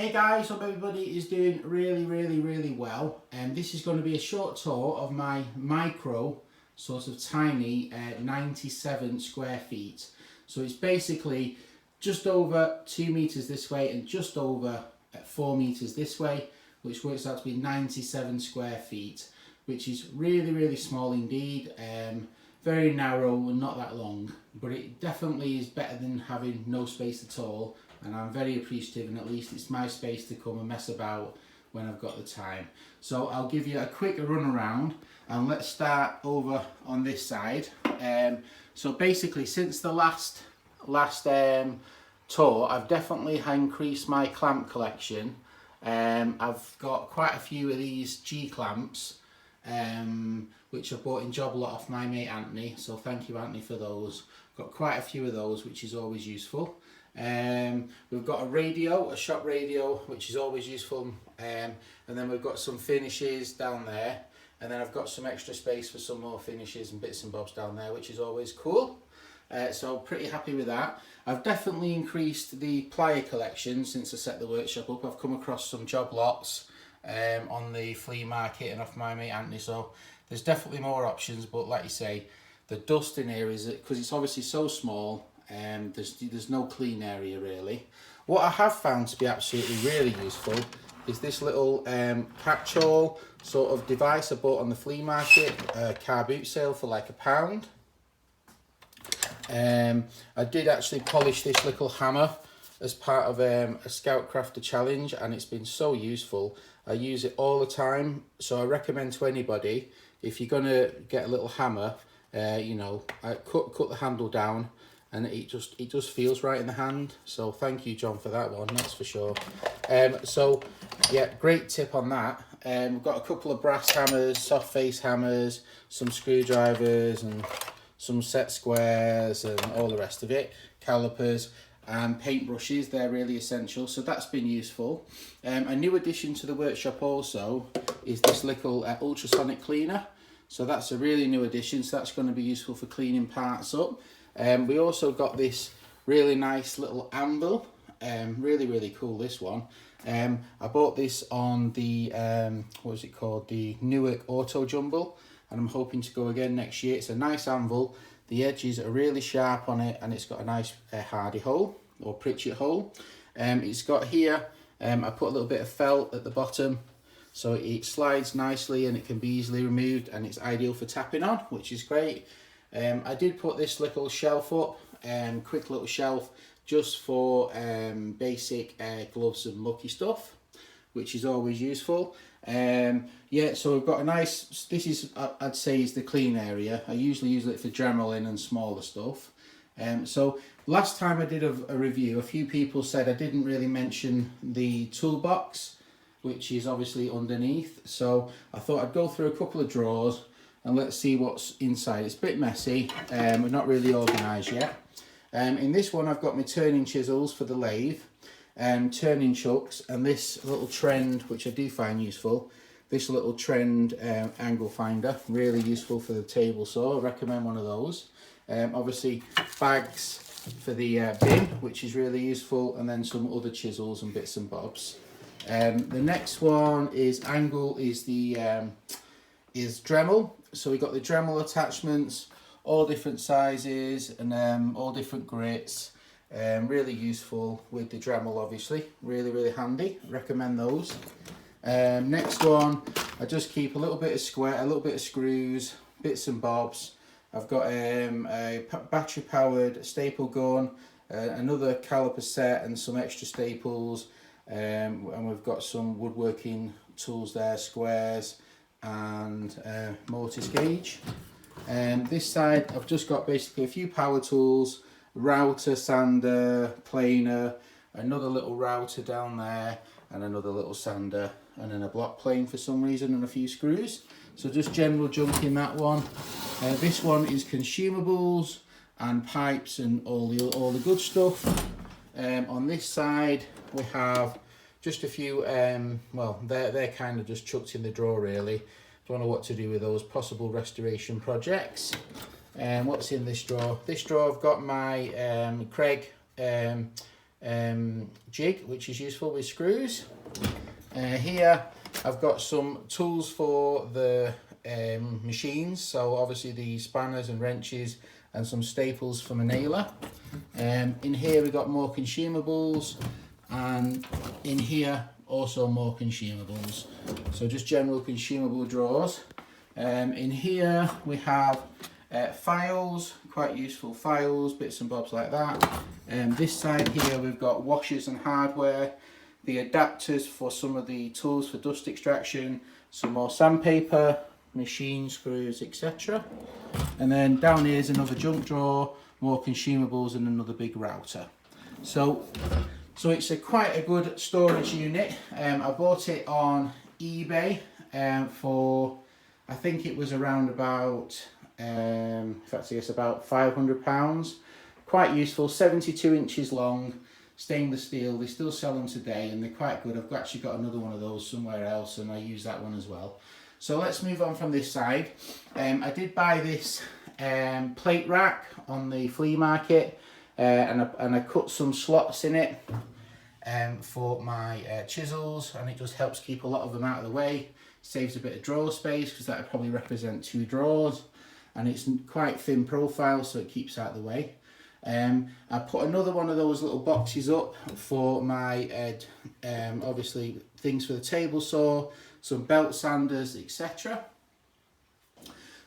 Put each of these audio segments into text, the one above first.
Hey guys, hope everybody is doing really well. And this is going to be a short tour of my micro, sort of tiny 97 square feet. So it's basically just over 2 meters this way and just over 4 meters this way, which works out to be 97 square feet, which is really small indeed. Very narrow and not that long, but it definitely is better than having no space at all. And I'm very appreciative, and at least it's my space to come and mess about when I've got the time. So I'll give you a quick run around, and let's start over on this side. So basically, since the last tour, I've definitely increased my clamp collection. I've got quite a few of these G clamps, which I bought in job lot off my mate Anthony, so thank you Anthony for those. Got quite a few of those, which is always useful. We've got a shop radio, which is always useful, and then we've got some finishes down there, and then I've got some extra space for some more finishes and bits and bobs down there, which is always cool. So pretty happy with that. I've definitely increased the plier collection since I set the workshop up. I've come across some job lots on the flea market and off my mate Anthony, so there's definitely more options. But like you say, the dust in here is, because it's obviously so small, there's no clean area really. What I have found to be absolutely really useful is this little catch-all sort of device I bought on the flea market, car boot sale for like £1. I did actually polish this little hammer as part of a Scout Crafter challenge, and it's been so useful. I use it all the time, so I recommend to anybody, if you're gonna get a little hammer, you know, cut the handle down, and it just feels right in the hand. So thank you John for that one, that's for sure. So yeah, great tip on that. We've got a couple of brass hammers, soft face hammers, some screwdrivers and some set squares and all the rest of it, calipers and paintbrushes. They're really essential, so that's been useful. A new addition to the workshop also is this little ultrasonic cleaner. So that's a really new addition, so that's going to be useful for cleaning parts up. We also got this really nice little anvil, really cool, this one. I bought this on the, what is it called, the Newark Auto Jumble, and I'm hoping to go again next year. It's a nice anvil, the edges are really sharp on it, and it's got a nice hardy hole, or pritchett hole. It's got here, I put a little bit of felt at the bottom, so it slides nicely and it can be easily removed, and it's ideal for tapping on, which is great. I did put this little shelf up, quick little shelf, just for basic gloves and mucky stuff, which is always useful. Yeah, so we've got a nice, this is, I'd say, is the clean area. I usually use it for Dremel and smaller stuff. So last time I did a review, a few people said I didn't really mention the toolbox, which is obviously underneath. So I thought I'd go through a couple of drawers and let's see what's inside. It's a bit messy, we're not really organised yet. In this one I've got my turning chisels for the lathe, turning chucks, and this little trend, which I do find useful, this little trend angle finder, really useful for the table saw. I recommend one of those. Obviously bags for the bin, which is really useful, and then some other chisels and bits and bobs. The next one is Dremel. So we got the Dremel attachments, all different sizes and all different grits. Really useful with the Dremel, obviously. Really handy. Recommend those. Next one, I just keep a little bit of square, a little bit of screws, bits and bobs. I've got a battery powered staple gun, another caliper set and some extra staples. And we've got some woodworking tools there, squares and mortise gauge. This side I've just got basically a few power tools, router, sander, planer, another little router down there, and another little sander, and then a block plane for some reason, and a few screws. So just general junk in that one. This one is consumables and pipes and all the good stuff. On this side we have just a few, well, they're kind of just chucked in the drawer really. Don't know what to do with those possible restoration projects. What's in this drawer? This drawer I've got my Craig jig, which is useful with screws. Here I've got some tools for the machines, so obviously the spanners and wrenches and some staples from a nailer. In here we've got more consumables, and in here also more consumables, so just general consumable drawers. In here we have files, quite useful files, bits and bobs like that. This side here we've got washers and hardware, the adapters for some of the tools for dust extraction, some more sandpaper, machine screws, etc. And then down here is another junk drawer, more consumables, and another big router. So it's quite a good storage unit. I bought it on eBay for, I think it was around about, in fact I guess about £500. Quite useful, 72 inches long, stainless steel. They still sell them today and they're quite good. I've actually got another one of those somewhere else and I use that one as well. So let's move on from this side. I did buy this plate rack on the flea market, and I cut some slots in it for my chisels, and it just helps keep a lot of them out of the way. Saves a bit of drawer space because that would probably represent 2 drawers, and it's quite thin profile so it keeps out of the way. I put another one of those little boxes up for my obviously things for the table saw, some belt sanders, etc.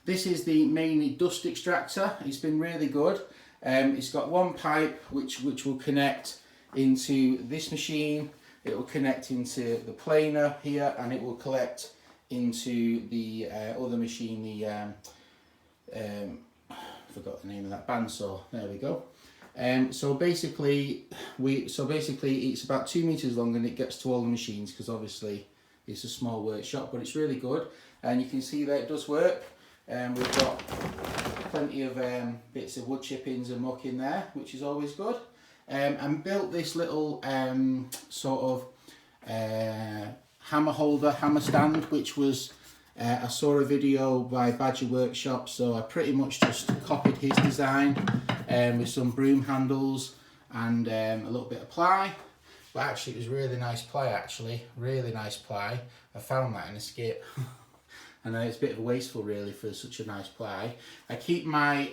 This is the mainly dust extractor. It's been really good. It's got one pipe which will connect into this machine. It will connect into the planer here, and it will collect into the other machine, the forgot the name of that, bandsaw. There we go. So basically it's about 2 meters long, and it gets to all the machines because obviously it's a small workshop, but it's really good, and you can see that it does work. We've got plenty of bits of wood chippings and muck in there, which is always good. And built this little sort of hammer holder, hammer stand, which was I saw a video by Badger Workshop, so I pretty much just copied his design with some broom handles and a little bit of ply. But actually it was really nice ply, really nice ply. I found that in a skip. And it's a bit wasteful really for such a nice ply. I keep my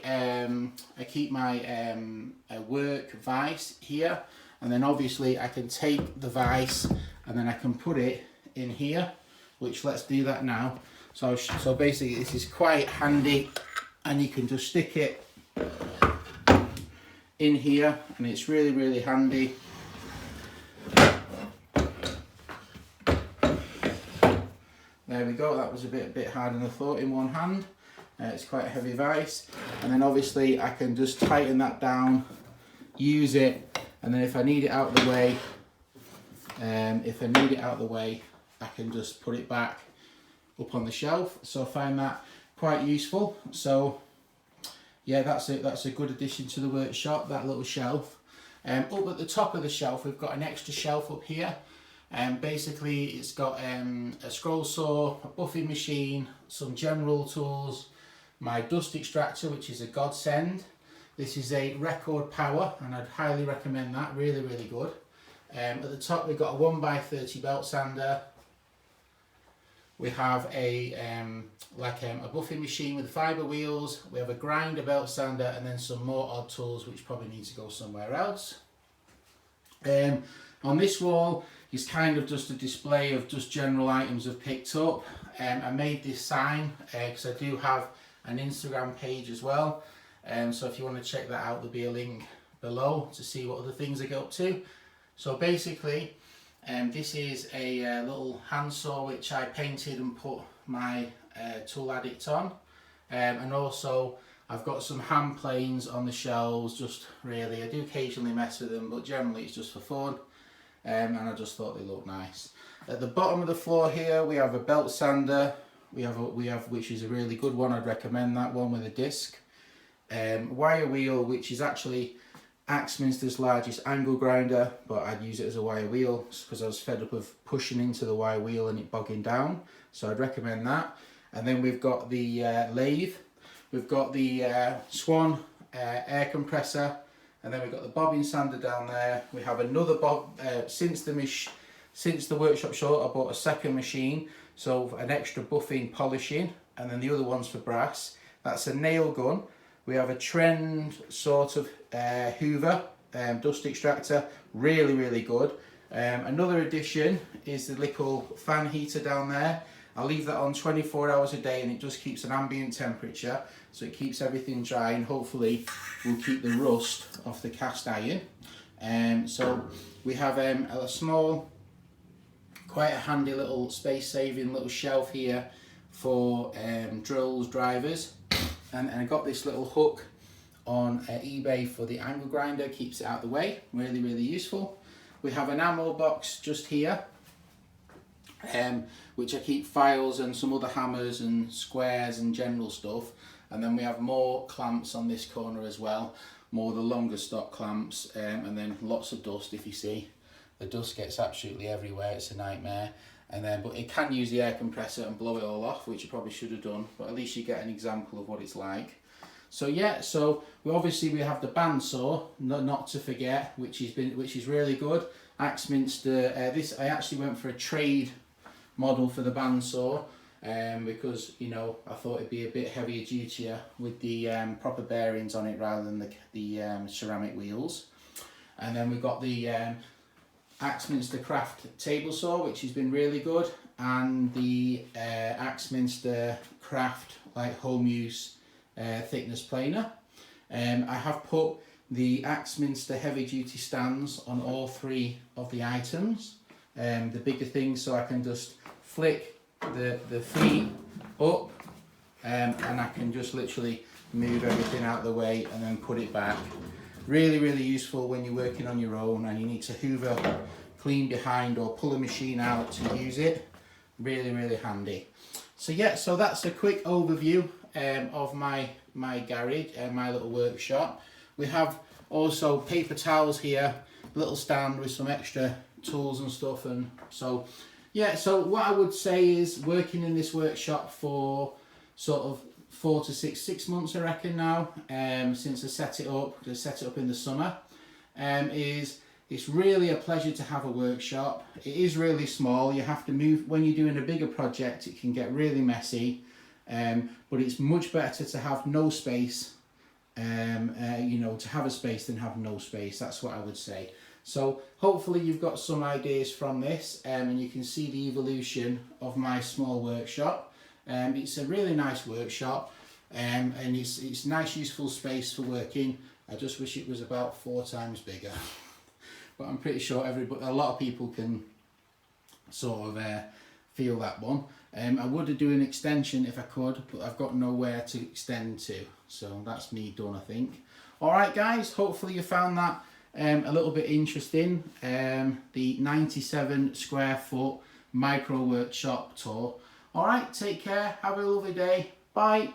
work vise here, and then obviously I can take the vise and then I can put it in here, which let's do that now. So basically this is quite handy, and you can just stick it in here, and it's really handy. There we go, that was a bit harder than I thought in one hand. It's quite a heavy vise. And then obviously I can just tighten that down, use it, and then if I need it out of the way, I can just put it back up on the shelf. So I find that quite useful. So yeah, that's a good addition to the workshop, that little shelf. Up at the top of the shelf we've got an extra shelf up here. Basically it's got a scroll saw, a buffing machine, some general tools, my dust extractor, which is a godsend. This is a record power, and I'd highly recommend that, really good. At the top we've got a 1x30 belt sander. We have a buffing machine with fibre wheels. We have a grinder, belt sander, and then some more odd tools which probably need to go somewhere else. On this wall is kind of just a display of just general items I've picked up. I made this sign because I do have an Instagram page as well. So if you want to check that out, there'll be a link below to see what other things I get up to. So basically, this is a little handsaw which I painted and put my tool addict on. And also I've got some hand planes on the shelves, just really, I do occasionally mess with them, but generally it's just for fun. And I just thought they looked nice. At the bottom of the floor here we have a belt sander, which is a really good one. I'd recommend that one with a disc. Wire wheel, which is actually Axminster's largest angle grinder, but I'd use it as a wire wheel because I was fed up of pushing into the wire wheel and it bogging down, so I'd recommend that. And then we've got the lathe, we've got the Swan air compressor, And then we've got the bobbin sander down there. We have another since the workshop short, I bought a second machine, so an extra buffing, polishing, and then the other one's for brass. That's a nail gun. We have a trend sort of hoover, dust extractor, really good. Another addition is the little fan heater down there. I leave that on 24 hours a day and it just keeps an ambient temperature, so it keeps everything dry and hopefully will keep the rust off the cast iron. So we have a small, quite a handy little space-saving little shelf here for drills, drivers, and I got this little hook on eBay for the angle grinder, keeps it out of the way, really useful. We have an ammo box just here, which I keep files and some other hammers and squares and general stuff. And then we have more clamps on this corner as well, more of the longer stock clamps, and then lots of dust. If you see, the dust gets absolutely everywhere, it's a nightmare. And then, but it can use the air compressor and blow it all off, which you probably should have done, but at least you get an example of what it's like. So yeah, so we have the bandsaw, not to forget, which is really good. Axminster. I actually went for a trade model for the bandsaw because, you know, I thought it'd be a bit heavier duty with the proper bearings on it rather than the ceramic wheels. And then we've got the Axminster Craft table saw, which has been really good, and the Axminster Craft like home use thickness planer. I have put the Axminster heavy duty stands on all three of the items, the bigger things, so I can just flick the feet up and I can just literally move everything out of the way and then put it back. Really useful when you're working on your own and you need to hoover clean behind or pull a machine out to use it. Really handy. So yeah, so that's a quick overview of my garage and my little workshop. We have also paper towels here, a little stand with some extra tools and stuff, and so yeah, so what I would say is working in this workshop for sort of 4 to 6 months I reckon now, since I set it up in the summer, it's really a pleasure to have a workshop. It is really small, you have to move, when you're doing a bigger project it can get really messy, but it's much better to have no space, you know, to have a space than have no space. That's what I would say. So hopefully you've got some ideas from this, and you can see the evolution of my small workshop. It's a really nice workshop, and it's nice useful space for working. I just wish it was about 4 times bigger, but I'm pretty sure a lot of people can sort of feel that one. I would do an extension if I could, but I've got nowhere to extend to, so that's me done, I think. Alright guys, hopefully you found that a little bit interesting, the 97 square foot micro workshop tour. Alright, take care, have a lovely day, bye.